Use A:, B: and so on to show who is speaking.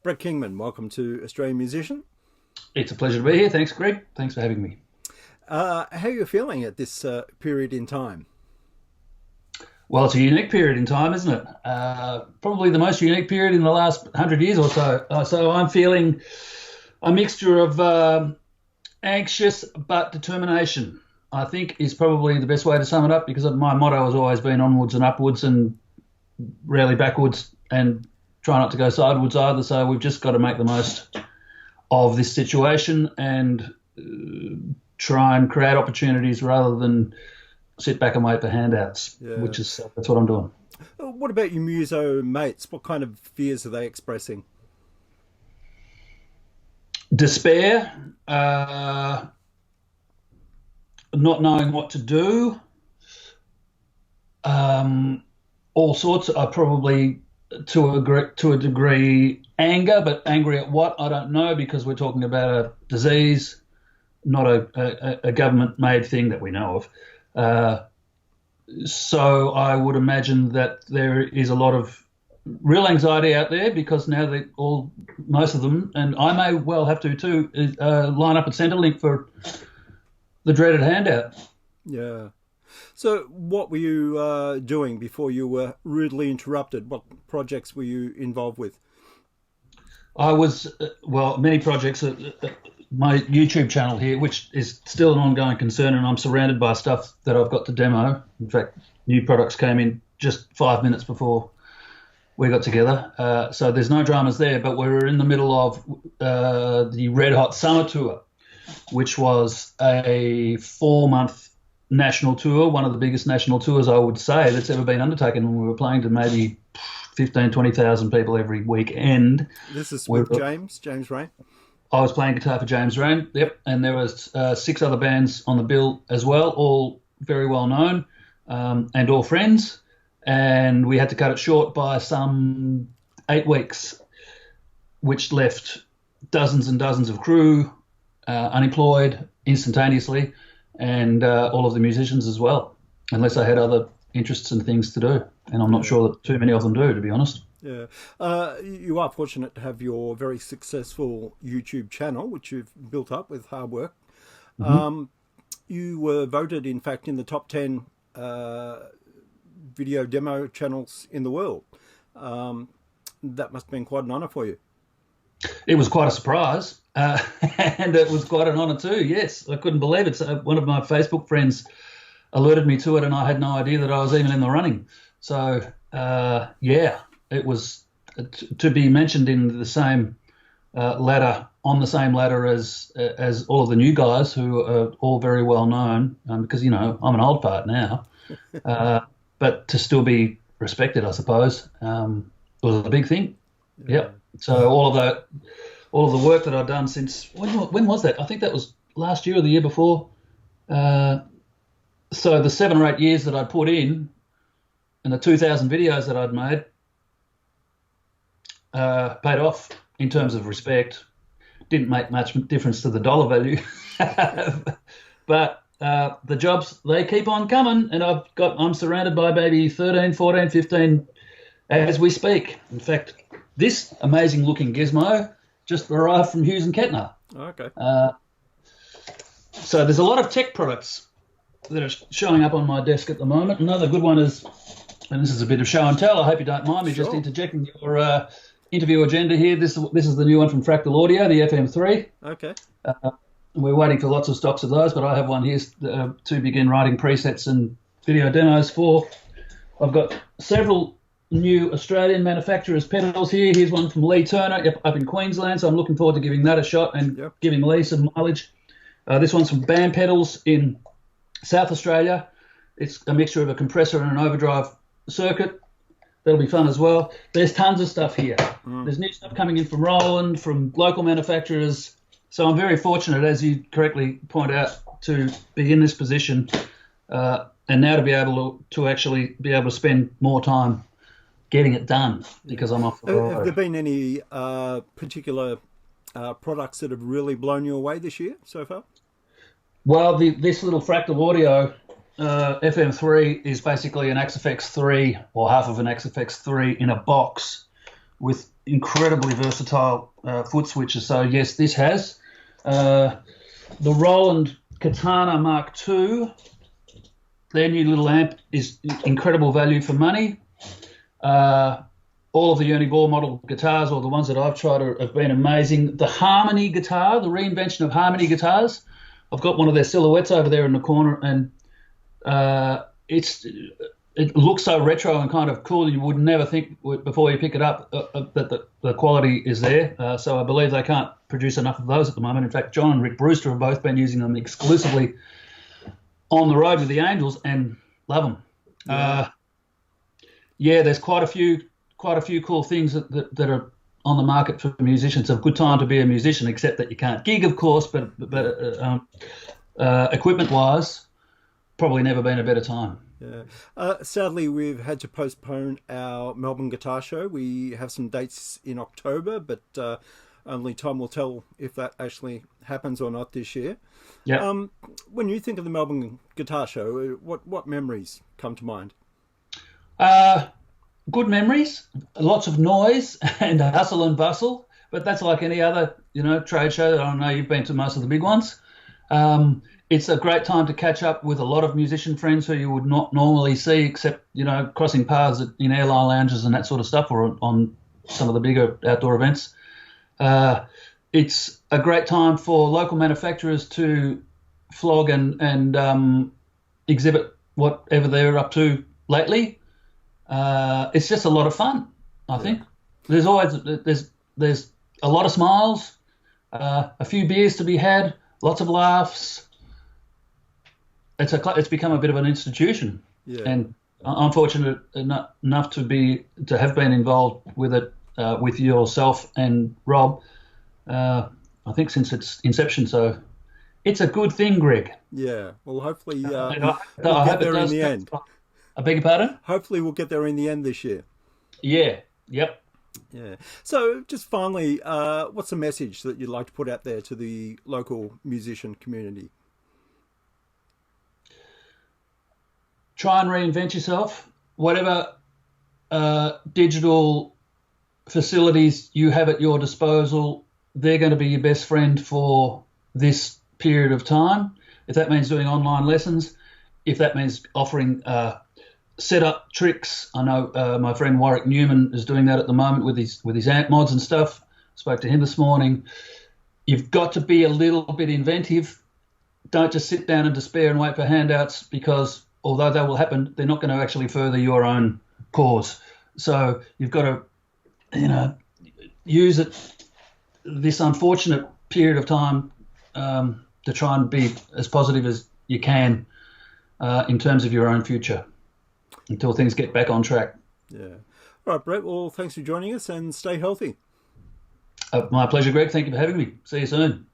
A: Brett Kingman, welcome to Australian Musician.
B: It's a pleasure to be here. Thanks, Greg. Thanks for having me.
A: How are you feeling at this period in time?
B: Well, it's a unique period in time, isn't it? Probably the most unique period in the last 100 years or so. So I'm feeling a mixture of anxious but determination, I think, is probably the best way to sum it up, because my motto has always been onwards and upwards and rarely backwards, and try not to go sideways either. So we've just got to make the most of this situation and try and create opportunities rather than sit back and wait for handouts, that's what I'm doing.
A: What about your muso mates? What kind of fears are they expressing?
B: Despair, not knowing what to do, all sorts. Probably to a degree anger, but angry at what, I don't know, because we're talking about a disease, not a government-made thing that we know of. So I would imagine that there is a lot of real anxiety out there, because now most of them, and I may well have to too, line up at Centrelink for the dreaded handout.
A: Yeah. So what were you doing before you were rudely interrupted? What projects were you involved with?
B: I was, many projects. My YouTube channel here, which is still an ongoing concern, and I'm surrounded by stuff that I've got to demo. In fact, new products came in just 5 minutes before we got together. So there's no dramas there, but we're in the middle of the Red Hot Summer Tour, which was a 4-month national tour, one of the biggest national tours, I would say, that's ever been undertaken. When we were playing to maybe 15,000, 20,000 people every weekend.
A: This is with James Reyne?
B: I was playing guitar for James Reyne, yep, and there was 6 other bands on the bill as well, all very well known and all friends, and we had to cut it short by some 8 weeks, which left dozens and dozens of crew unemployed instantaneously, and all of the musicians as well, unless they had other interests and things to do, and I'm not sure that too many of them do, to be honest.
A: Yeah, you are fortunate to have your very successful YouTube channel, which you've built up with hard work. Mm-hmm. You were voted, in fact, in the top 10 video demo channels in the world. That must have been quite an honour for you.
B: It was quite a surprise, and it was quite an honour too, yes. I couldn't believe it. So one of my Facebook friends alerted me to it, and I had no idea that I was even in the running. So, it was to be mentioned in the same ladder, on the same ladder as all of the new guys, who are all very well known, because, I'm an old part now, but to still be respected, I suppose, was a big thing. Yeah. Yep. So all of the work that I've done since, when was that? I think that was last year or the year before. So the 7 or 8 years that I'd put in, and the 2,000 videos that I'd made, paid off in terms of respect. Didn't make much difference to the dollar value, but the jobs, they keep on coming, and I'm surrounded by maybe 13, 14, 15 as we speak. In fact, this amazing looking gizmo just arrived from Hughes and Kettner.
A: Okay.
B: So there's a lot of tech products that are showing up on my desk at the moment. Another good one is, and this is a bit of show and tell, I hope you don't mind me just interjecting your interview agenda here. This is the new one from Fractal Audio, the FM3.
A: Okay.
B: We're waiting for lots of stocks of those, but I have one here to begin writing presets and video demos for. I've got several new Australian manufacturers' pedals here. Here's one from Lee Turner up in Queensland, so I'm looking forward to giving that a shot and giving Lee some mileage. This one's from BAM Pedals in South Australia. It's a mixture of a compressor and an overdrive circuit. That'll be fun as well. There's tons of stuff here. There's new stuff coming in from Roland, from local manufacturers. So I'm very fortunate, as you correctly point out, to be in this position and now to be able to actually be able to spend more time getting it done, because I'm off the road.
A: Have there been any particular products that have really blown you away this year so far?
B: Well, this little Fractal Audio FM3 is basically an XFX3 or half of an XFX3 in a box with incredibly versatile foot switcher. So yes, this has the Roland Katana Mark II. Their new little amp is incredible value for money. All of the Ernie Ball model guitars, or the ones that I've tried, have been amazing. The Harmony guitar, the reinvention of Harmony guitars, I've got one of their silhouettes over there in the corner, and it looks so retro and kind of cool. You would never think before you pick it up that the quality is there. So I believe they can't produce enough of those at the moment. In fact, John and Rick Brewster have both been using them exclusively on the road with the Angels and love them. Yeah, there's quite a few cool things that are on the market for musicians. It's a good time to be a musician, except that you can't gig, of course, but equipment-wise, probably never been a better time.
A: Yeah. Sadly, we've had to postpone our Melbourne Guitar Show. We have some dates in October, but only time will tell if that actually happens or not this year.
B: Yeah.
A: When you think of the Melbourne Guitar Show, what memories come to mind?
B: Good memories, lots of noise and hustle and bustle, but that's like any other, trade show. I don't know, you've been to most of the big ones. It's a great time to catch up with a lot of musician friends who you would not normally see, except, crossing paths in airline lounges and that sort of stuff, or on some of the bigger outdoor events. It's a great time for local manufacturers to flog and exhibit whatever they're up to lately. It's just a lot of fun, I think. There's a lot of smiles, a few beers to be had, lots of laughs. It's become a bit of an institution, and I'm fortunate enough to have been involved with it with yourself and Rob. I think since its inception, so it's a good thing, Greg.
A: Yeah. Well, hopefully we'll
B: get
A: there in the end.
B: I beg your pardon?
A: Hopefully we'll get there in the end this year.
B: Yeah. Yep.
A: Yeah. So just finally, what's the message that you'd like to put out there to the local musician community?
B: Try and reinvent yourself. Whatever digital facilities you have at your disposal, they're going to be your best friend for this period of time. If that means doing online lessons, if that means offering setup tricks. I know my friend Warwick Newman is doing that at the moment with his amp mods and stuff. Spoke to him this morning. You've got to be a little bit inventive. Don't just sit down in despair and wait for handouts, because although that will happen, they're not going to actually further your own cause. So you've got to, use this unfortunate period of time to try and be as positive as you can in terms of your own future, until things get back on track.
A: Yeah. All right, Brett. Well, thanks for joining us, and stay healthy.
B: My pleasure, Greg. Thank you for having me. See you soon.